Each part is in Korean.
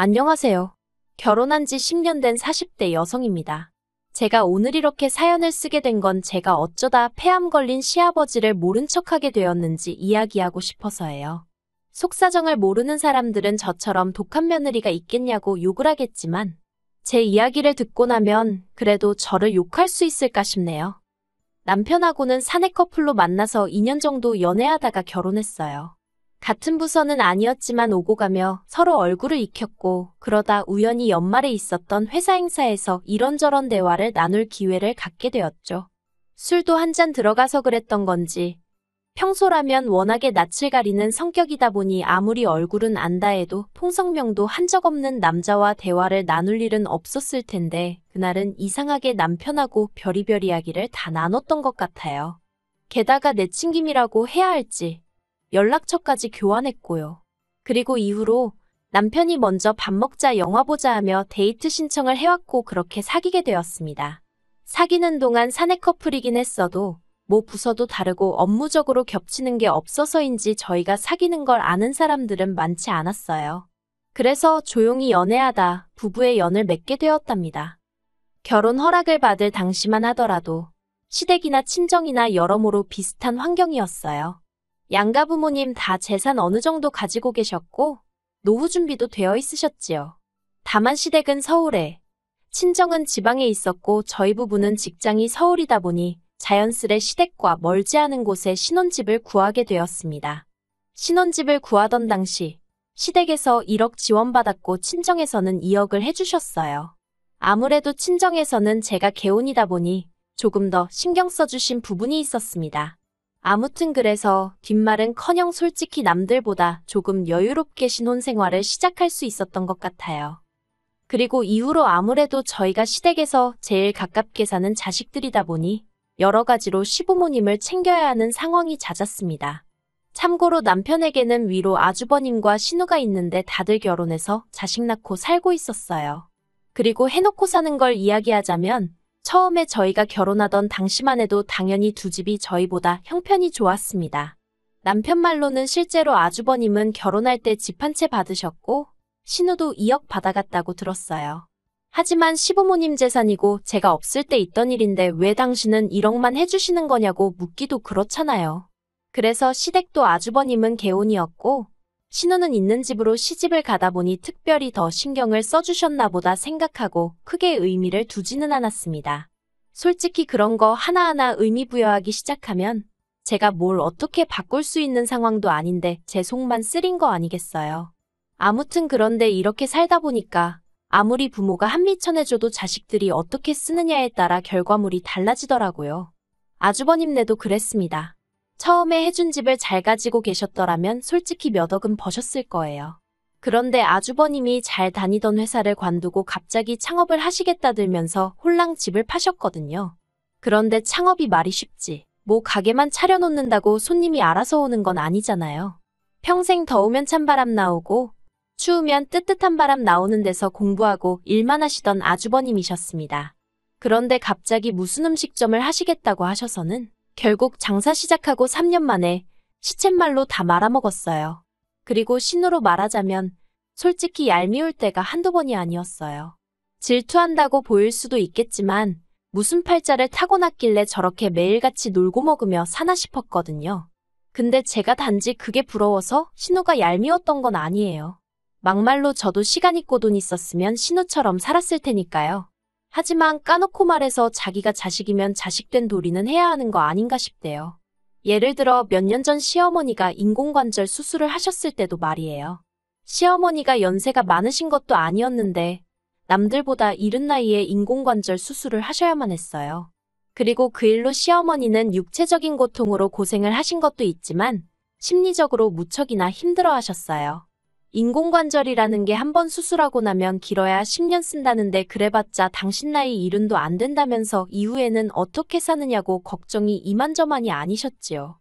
안녕하세요. 결혼한 지 10년 된 40대 여성입니다. 제가 오늘 이렇게 사연을 쓰게 된 건 제가 어쩌다 폐암 걸린 시아버지를 모른 척하게 되었는지 이야기하고 싶어서예요. 속사정을 모르는 사람들은 저처럼 독한 며느리가 있겠냐고 욕을 하겠지만 제 이야기를 듣고 나면 그래도 저를 욕할 수 있을까 싶네요. 남편하고는 사내 커플로 만나서 2년 정도 연애하다가 결혼했어요. 같은 부서는 아니었지만 오고 가며 서로 얼굴을 익혔고 그러다 우연히 연말에 있었던 회사 행사에서 이런저런 대화를 나눌 기회를 갖게 되었죠. 술도 한 잔 들어가서 그랬던 건지 평소라면 워낙에 낯을 가리는 성격이다 보니 아무리 얼굴은 안다 해도 통성명도 한 적 없는 남자와 대화를 나눌 일은 없었을 텐데 그날은 이상하게 남편하고 별의별 이야기를 다 나눴던 것 같아요. 게다가 내친김이라고 해야 할지 연락처까지 교환했고요. 그리고 이후로 남편이 먼저 밥 먹자 영화 보자 하며 데이트 신청을 해왔고 그렇게 사귀게 되었습니다. 사귀는 동안 사내 커플이긴 했어도 뭐 부서도 다르고 업무적으로 겹치는 게 없어서인지 저희가 사귀는 걸 아는 사람들은 많지 않았어요. 그래서 조용히 연애하다 부부의 연을 맺게 되었답니다. 결혼 허락을 받을 당시만 하더라도 시댁이나 친정이나 여러모로 비슷한 환경이었어요. 양가 부모님 다 재산 어느 정도 가지고 계셨고 노후 준비도 되어 있으셨지요. 다만 시댁은 서울에, 친정은 지방에 있었고 저희 부부는 직장이 서울이다 보니 자연스레 시댁과 멀지 않은 곳에 신혼집을 구하게 되었습니다. 신혼집을 구하던 당시 시댁에서 1억 지원받았고 친정에서는 2억을 해주셨어요. 아무래도 친정에서는 제가 개혼이다 보니 조금 더 신경 써주신 부분이 있었습니다. 아무튼 그래서 뒷말은커녕 솔직히 남들보다 조금 여유롭게 신혼 생활을 시작할 수 있었던 것 같아요. 그리고 이후로 아무래도 저희가 시댁에서 제일 가깝게 사는 자식들이다 보니 여러 가지로 시부모님을 챙겨야 하는 상황이 잦았습니다. 참고로 남편에게는 위로 아주버님과 신우가 있는데 다들 결혼해서 자식 낳고 살고 있었어요. 그리고 해놓고 사는 걸 이야기하자면 처음에 저희가 결혼하던 당시만 해도 당연히 두 집이 저희보다 형편이 좋았습니다. 남편 말로는 실제로 아주버님은 결혼할 때 집 한 채 받으셨고 신우도 2억 받아갔다고 들었어요. 하지만 시부모님 재산이고 제가 없을 때 있던 일인데 왜 당신은 1억만 해주시는 거냐고 묻기도 그렇잖아요. 그래서 시댁도 아주버님은 개혼이었고 신우는 있는 집으로 시집을 가다 보니 특별히 더 신경을 써주셨나 보다 생각하고 크게 의미를 두지는 않았습니다. 솔직히 그런 거 하나하나 의미 부여하기 시작하면 제가 뭘 어떻게 바꿀 수 있는 상황도 아닌데 제 속만 쓰린 거 아니겠어요. 아무튼 그런데 이렇게 살다 보니까 아무리 부모가 한미천해줘도 자식들이 어떻게 쓰느냐에 따라 결과물이 달라지더라고요. 아주버님네도 그랬습니다. 처음에 해준 집을 잘 가지고 계셨더라면 솔직히 몇 억은 버셨을 거예요. 그런데 아주버님이 잘 다니던 회사를 관두고 갑자기 창업을 하시겠다들면서 홀랑 집을 파셨거든요. 그런데 창업이 말이 쉽지. 뭐 가게만 차려놓는다고 손님이 알아서 오는 건 아니잖아요. 평생 더우면 찬바람 나오고 추우면 뜨뜻한 바람 나오는 데서 공부하고 일만 하시던 아주버님이셨습니다. 그런데 갑자기 무슨 음식점을 하시겠다고 하셔서는 결국 장사 시작하고 3년 만에 시쳇말로 다 말아먹었어요. 그리고 신우로 말하자면 솔직히 얄미울 때가 한두 번이 아니었어요. 질투한다고 보일 수도 있겠지만 무슨 팔자를 타고났길래 저렇게 매일같이 놀고 먹으며 사나 싶었거든요. 근데 제가 단지 그게 부러워서 신우가 얄미웠던 건 아니에요. 막말로 저도 시간 있고 돈 있었으면 신우처럼 살았을 테니까요. 하지만 까놓고 말해서 자기가 자식이면 자식된 도리는 해야 하는 거 아닌가 싶대요. 예를 들어 몇 년 전 시어머니가 인공관절 수술을 하셨을 때도 말이에요. 시어머니가 연세가 많으신 것도 아니었는데 남들보다 이른 나이에 인공관절 수술을 하셔야만 했어요. 그리고 그 일로 시어머니는 육체적인 고통으로 고생을 하신 것도 있지만 심리적으로 무척이나 힘들어 하셨어요. 인공관절이라는 게 한 번 수술하고 나면 길어야 10년 쓴다는데 그래봤자 당신 나이 70도 안 된다면서 이후에는 어떻게 사느냐고 걱정이 이만저만이 아니셨지요.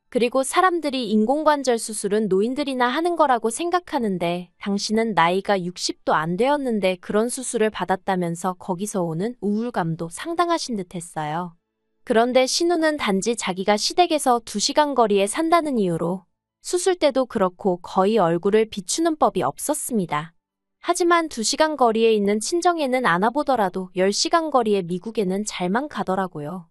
그리고 사람들이 인공관절 수술은 노인들이나 하는 거라고 생각하는데 당신은 나이가 60도 안 되었는데 그런 수술을 받았다면서 거기서 오는 우울감도 상당하신 듯 했어요. 그런데 신우는 단지 자기가 시댁에서 2시간 거리에 산다는 이유로 수술 때도 그렇고 거의 얼굴을 비추는 법이 없었습니다. 하지만 2시간 거리에 있는 친정에는 안 와보더라도 10시간 거리의 미국에는 잘만 가더라고요.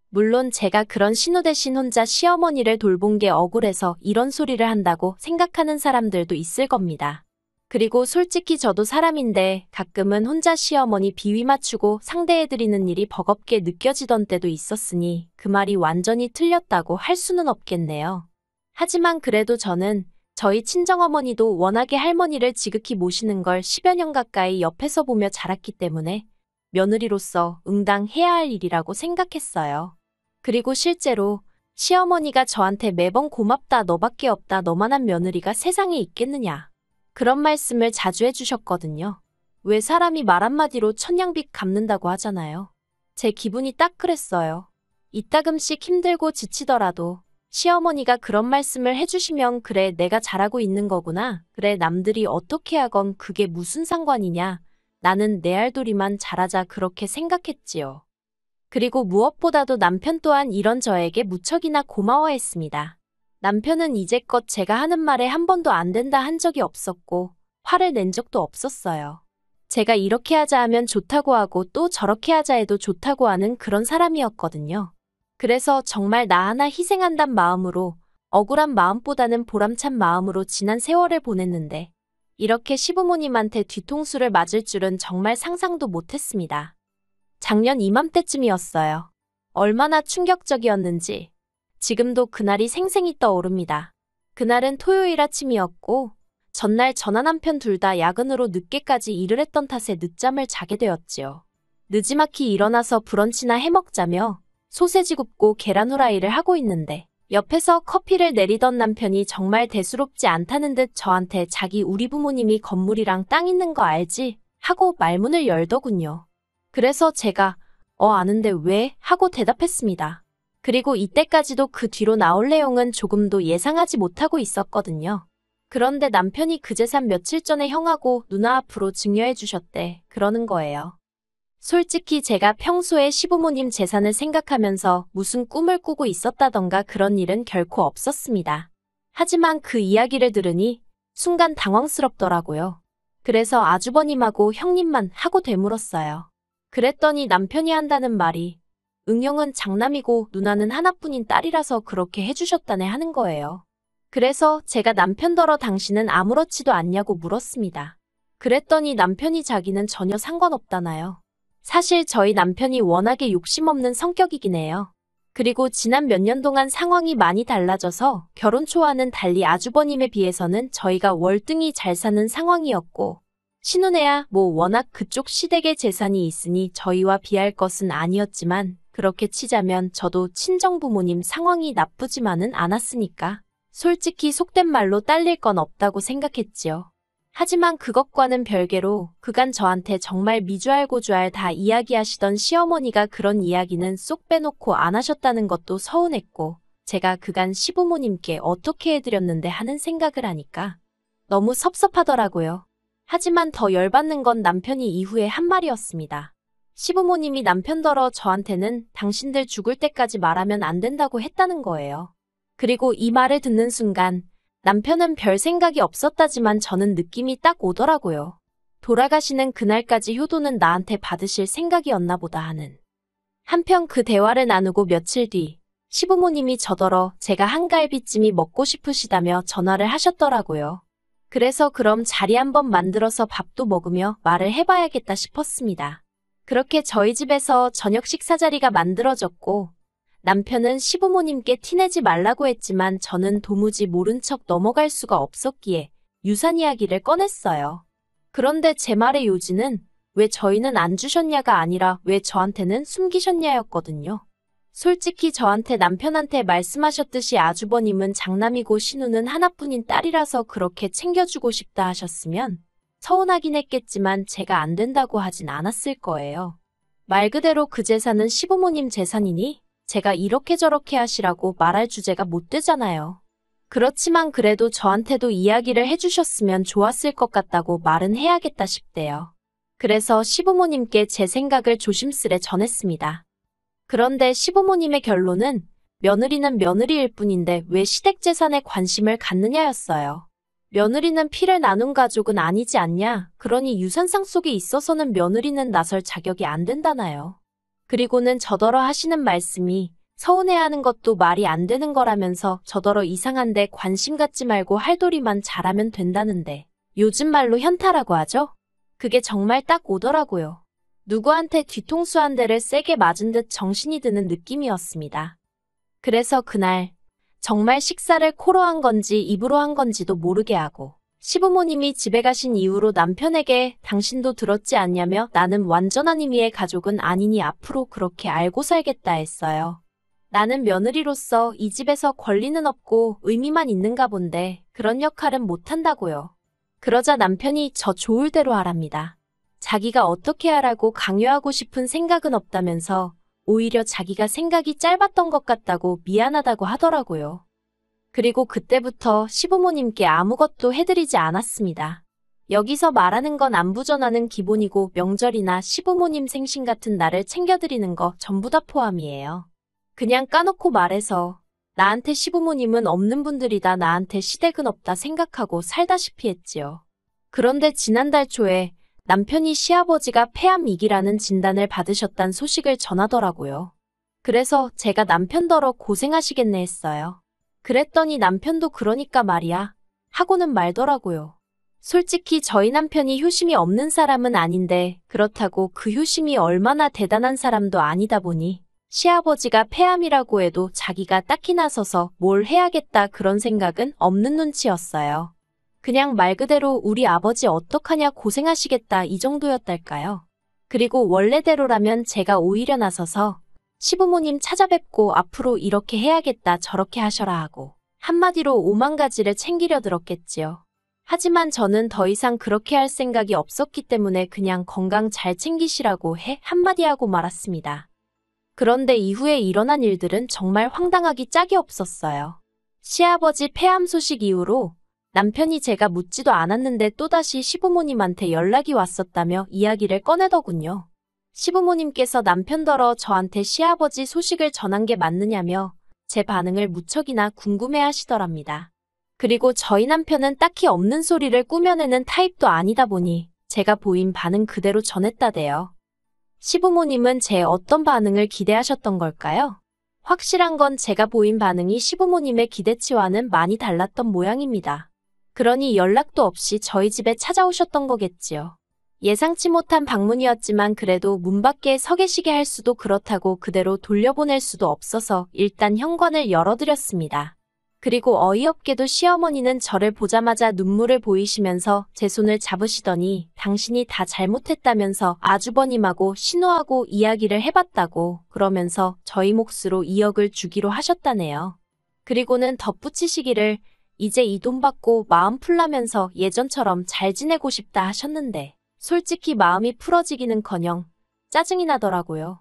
물론 제가 그런 신우 대신 혼자 시어머니를 돌본 게 억울해서 이런 소리를 한다고 생각하는 사람들도 있을 겁니다. 그리고 솔직히 저도 사람인데 가끔은 혼자 시어머니 비위 맞추고 상대해드리는 일이 버겁게 느껴지던 때도 있었으니 그 말이 완전히 틀렸다고 할 수는 없겠네요. 하지만 그래도 저는 저희 친정어머니도 워낙에 할머니를 지극히 모시는 걸 10여 년 가까이 옆에서 보며 자랐기 때문에 며느리로서 응당해야 할 일이라고 생각했어요. 그리고 실제로 시어머니가 저한테 매번 고맙다, 너밖에 없다, 너만한 며느리가 세상에 있겠느냐, 그런 말씀을 자주 해주셨거든요. 왜 사람이 말 한마디로 천냥빚 갚는다고 하잖아요. 제 기분이 딱 그랬어요. 이따금씩 힘들고 지치더라도 시어머니가 그런 말씀을 해주시면 그래, 내가 잘하고 있는 거구나. 그래, 남들이 어떻게 하건 그게 무슨 상관이냐. 나는 내 알도리만 잘하자, 그렇게 생각했지요. 그리고 무엇보다도 남편 또한 이런 저에게 무척이나 고마워했습니다. 남편은 이제껏 제가 하는 말에 한 번도 안 된다 한 적이 없었고 화를 낸 적도 없었어요. 제가 이렇게 하자 하면 좋다고 하고 또 저렇게 하자 해도 좋다고 하는 그런 사람이었거든요. 그래서 정말 나 하나 희생한단 마음으로, 억울한 마음보다는 보람찬 마음으로 지난 세월을 보냈는데 이렇게 시부모님한테 뒤통수를 맞을 줄은 정말 상상도 못했습니다. 작년 이맘때쯤이었어요. 얼마나 충격적이었는지 지금도 그날이 생생히 떠오릅니다. 그날은 토요일 아침이었고 전날 저나 남편 둘 다 야근으로 늦게까지 일을 했던 탓에 늦잠을 자게 되었지요. 느지막이 일어나서 브런치나 해먹자며 소세지 굽고 계란 후라이를 하고 있는데 옆에서 커피를 내리던 남편이 정말 대수롭지 않다는 듯 저한테 자기 우리 부모님이 건물이랑 땅 있는 거 알지? 하고 말문을 열더군요. 그래서 제가 아는데 왜? 하고 대답했습니다. 그리고 이때까지도 그 뒤로 나올 내용은 조금도 예상하지 못하고 있었거든요. 그런데 남편이 그 재산 며칠 전에 형하고 누나 앞으로 증여해 주셨대. 그러는 거예요. 솔직히 제가 평소에 시부모님 재산을 생각하면서 무슨 꿈을 꾸고 있었다던가 그런 일은 결코 없었습니다. 하지만 그 이야기를 들으니 순간 당황스럽더라고요. 그래서 아주버님하고 형님만 하고 되물었어요. 그랬더니 남편이 한다는 말이 응형은 장남이고 누나는 하나뿐인 딸이라서 그렇게 해주셨다네 하는 거예요. 그래서 제가 남편더러 당신은 아무렇지도 않냐고 물었습니다. 그랬더니 남편이 자기는 전혀 상관없다나요. 사실 저희 남편이 워낙에 욕심 없는 성격이긴 해요. 그리고 지난 몇 년 동안 상황이 많이 달라져서 결혼 초와는 달리 아주버님에 비해서는 저희가 월등히 잘 사는 상황이었고 신혼애야 뭐 워낙 그쪽 시댁의 재산이 있으니 저희와 비할 것은 아니었지만 그렇게 치자면 저도 친정부모님 상황이 나쁘지만은 않았으니까 솔직히 속된 말로 딸릴 건 없다고 생각했지요. 하지만 그것과는 별개로 그간 저한테 정말 미주알고주알 다 이야기하시던 시어머니가 그런 이야기는 쏙 빼놓고 안 하셨다는 것도 서운했고 제가 그간 시부모님께 어떻게 해드렸는데 하는 생각을 하니까 너무 섭섭하더라고요. 하지만 더 열받는 건 남편이 이후에 한 말이었습니다. 시부모님이 남편더러 저한테는 당신들 죽을 때까지 말하면 안 된다고 했다는 거예요. 그리고 이 말을 듣는 순간 남편은 별 생각이 없었다지만 저는 느낌이 딱 오더라고요. 돌아가시는 그날까지 효도는 나한테 받으실 생각이었나 보다 하는. 한편 그 대화를 나누고 며칠 뒤 시부모님이 저더러 제가 한갈비찜이 먹고 싶으시다며 전화를 하셨더라고요. 그래서 그럼 자리 한번 만들어서 밥도 먹으며 말을 해봐야겠다 싶었습니다. 그렇게 저희 집에서 저녁 식사 자리가 만들어졌고 남편은 시부모님께 티내지 말라고 했지만 저는 도무지 모른 척 넘어갈 수가 없었기에 유산 이야기를 꺼냈어요. 그런데 제 말의 요지는 왜 저희는 안 주셨냐가 아니라 왜 저한테는 숨기셨냐였거든요. 솔직히 저한테 남편한테 말씀하셨듯이 아주버님은 장남이고 신우는 하나뿐인 딸이라서 그렇게 챙겨주고 싶다 하셨으면 서운하긴 했겠지만 제가 안 된다고 하진 않았을 거예요. 말 그대로 그 재산은 시부모님 재산이니 제가 이렇게 저렇게 하시라고 말할 주제가 못 되잖아요. 그렇지만 그래도 저한테도 이야기를 해주셨으면 좋았을 것 같다고 말은 해야겠다 싶대요. 그래서 시부모님께 제 생각을 조심스레 전했습니다. 그런데 시부모님의 결론은 며느리는 며느리일 뿐인데 왜 시댁 재산에 관심을 갖느냐였어요. 며느리는 피를 나눈 가족은 아니지 않냐? 그러니 유산상 속에 있어서는 며느리는 나설 자격이 안 된다나요? 그리고는 저더러 하시는 말씀이 서운해하는 것도 말이 안 되는 거라면서 저더러 이상한데 관심 갖지 말고 할도리만 잘하면 된다는데 요즘 말로 현타라고 하죠? 그게 정말 딱 오더라고요. 누구한테 뒤통수 한 대를 세게 맞은 듯 정신이 드는 느낌이었습니다. 그래서 그날 정말 식사를 코로 한 건지 입으로 한 건지도 모르게 하고 시부모님이 집에 가신 이후로 남편에게 당신도 들었지 않냐며 나는 완전한 의미의 가족은 아니니 앞으로 그렇게 알고 살겠다 했어요. 나는 며느리로서 이 집에서 권리는 없고 의미만 있는가 본데 그런 역할은 못한다고요. 그러자 남편이 저 좋을 대로 하랍니다. 자기가 어떻게 하라고 강요하고 싶은 생각은 없다면서 오히려 자기가 생각이 짧았던 것 같다고 미안하다고 하더라고요. 그리고 그때부터 시부모님께 아무것도 해드리지 않았습니다. 여기서 말하는 건 안부 전화는 기본이고 명절이나 시부모님 생신 같은 날을 챙겨드리는 거 전부 다 포함이에요. 그냥 까놓고 말해서 나한테 시부모님은 없는 분들이다 나한테 시댁은 없다 생각하고 살다시피 했지요. 그런데 지난달 초에 남편이 시아버지가 폐암위기라는 진단을 받으셨단 소식을 전하더라고요. 그래서 제가 남편더러 고생하시겠네 했어요. 그랬더니 남편도 그러니까 말이야 하고는 말더라고요. 솔직히 저희 남편이 효심이 없는 사람은 아닌데 그렇다고 그 효심이 얼마나 대단한 사람도 아니다 보니 시아버지가 폐암이라고 해도 자기가 딱히 나서서 뭘 해야겠다 그런 생각은 없는 눈치였어요. 그냥 말 그대로 우리 아버지 어떡하냐 고생하시겠다 이 정도였달까요. 그리고 원래대로라면 제가 오히려 나서서 시부모님 찾아뵙고 앞으로 이렇게 해야겠다 저렇게 하셔라 하고 한마디로 5만 가지를 챙기려 들었겠지요. 하지만 저는 더 이상 그렇게 할 생각이 없었기 때문에 그냥 건강 잘 챙기시라고 해 한마디 하고 말았습니다. 그런데 이후에 일어난 일들은 정말 황당하기 짝이 없었어요. 시아버지 폐암 소식 이후로 남편이 제가 묻지도 않았는데 또다시 시부모님한테 연락이 왔었다며 이야기를 꺼내더군요. 시부모님께서 남편더러 저한테 시아버지 소식을 전한 게 맞느냐며 제 반응을 무척이나 궁금해하시더랍니다. 그리고 저희 남편은 딱히 없는 소리를 꾸며내는 타입도 아니다 보니 제가 보인 반응 그대로 전했다대요. 시부모님은 제 어떤 반응을 기대하셨던 걸까요? 확실한 건 제가 보인 반응이 시부모님의 기대치와는 많이 달랐던 모양입니다. 그러니 연락도 없이 저희 집에 찾아오셨던 거겠지요. 예상치 못한 방문이었지만 그래도 문 밖에 서 계시게 할 수도 그렇다고 그대로 돌려보낼 수도 없어서 일단 현관을 열어드렸습니다. 그리고 어이없게도 시어머니는 저를 보자마자 눈물을 보이시면서 제 손을 잡으시더니 당신이 다 잘못했다면서 아주버님하고 신우하고 이야기를 해봤다고 그러면서 저희 몫으로 2억을 주기로 하셨다네요. 그리고는 덧붙이시기를 이제 이 돈 받고 마음 풀라면서 예전처럼 잘 지내고 싶다 하셨는데 솔직히 마음이 풀어지기는커녕 짜증이 나더라고요.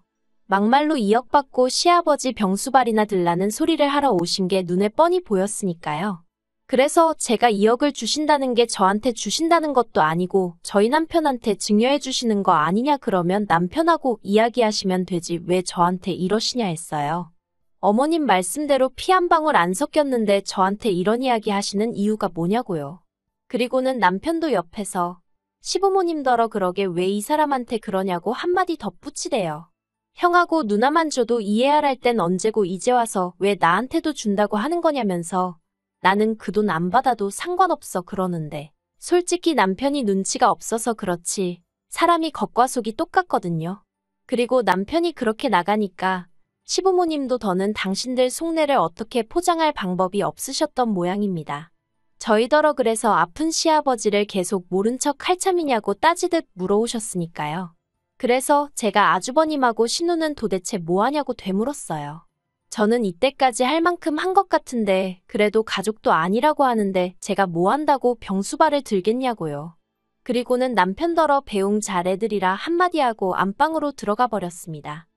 막말로 2억 받고 시아버지 병수발이나 들라는 소리를 하러 오신 게 눈에 뻔히 보였으니까요. 그래서 제가 2억을 주신다는 게 저한테 주신다는 것도 아니고 저희 남편한테 증여해 주시는 거 아니냐 그러면 남편하고 이야기하시면 되지 왜 저한테 이러시냐 했어요. 어머님 말씀대로 피 한 방울 안 섞였는데 저한테 이런 이야기 하시는 이유가 뭐냐고요. 그리고는 남편도 옆에서 시부모님더러 그러게 왜 이 사람한테 그러냐고 한마디 덧붙이대요. 형하고 누나만 줘도 이해할 땐 언제고 이제 와서 왜 나한테도 준다고 하는 거냐면서 나는 그 돈 안 받아도 상관없어 그러는데 솔직히 남편이 눈치가 없어서 그렇지 사람이 겉과 속이 똑같거든요. 그리고 남편이 그렇게 나가니까 시부모님도 더는 당신들 속내를 어떻게 포장할 방법이 없으셨던 모양입니다. 저희더러 그래서 아픈 시아버지를 계속 모른 척 할 참이냐고 따지듯 물어오셨으니까요. 그래서 제가 아주버님하고 신우는 도대체 뭐하냐고 되물었어요. 저는 이때까지 할 만큼 한 것 같은데 그래도 가족도 아니라고 하는데 제가 뭐 한다고 병수발을 들겠냐고요. 그리고는 남편더러 배웅 잘해드리라 한마디 하고 안방으로 들어가 버렸습니다.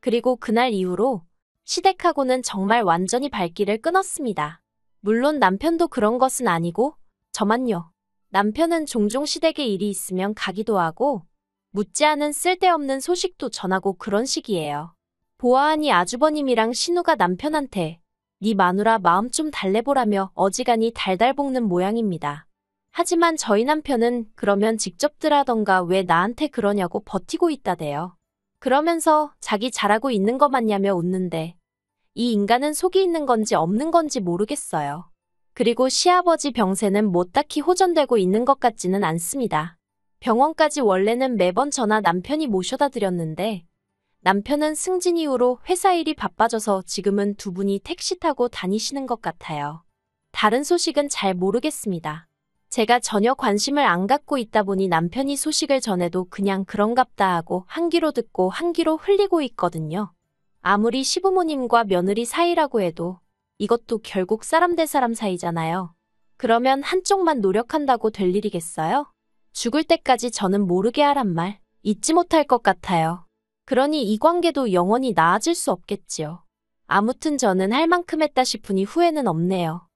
그리고 그날 이후로 시댁하고는 정말 완전히 발길을 끊었습니다. 물론 남편도 그런 것은 아니고 저만요. 남편은 종종 시댁에 일이 있으면 가기도 하고 묻지 않은 쓸데없는 소식도 전하고 그런 식이에요. 보아하니 아주버님이랑 신우가 남편한테 네 마누라 마음 좀 달래보라며 어지간히 달달 볶는 모양입니다. 하지만 저희 남편은 그러면 직접들 하던가 왜 나한테 그러냐고 버티고 있다대요. 그러면서 자기 잘하고 있는 거 맞냐며 웃는데 이 인간은 속이 있는 건지 없는 건지 모르겠어요. 그리고 시아버지 병세는 뭐 딱히 호전되고 있는 것 같지는 않습니다. 병원까지 원래는 매번 저나 남편이 모셔다 드렸는데 남편은 승진 이후로 회사 일이 바빠져서 지금은 두 분이 택시 타고 다니시는 것 같아요. 다른 소식은 잘 모르겠습니다. 제가 전혀 관심을 안 갖고 있다 보니 남편이 소식을 전해도 그냥 그런갑다 하고 한 귀로 듣고 한 귀로 흘리고 있거든요. 아무리 시부모님과 며느리 사이라고 해도 이것도 결국 사람 대 사람 사이잖아요. 그러면 한쪽만 노력한다고 될 일이겠어요? 죽을 때까지 저는 모르게 하란 말 잊지 못할 것 같아요. 그러니 이 관계도 영원히 나아질 수 없겠지요. 아무튼 저는 할 만큼 했다 싶으니 후회는 없네요.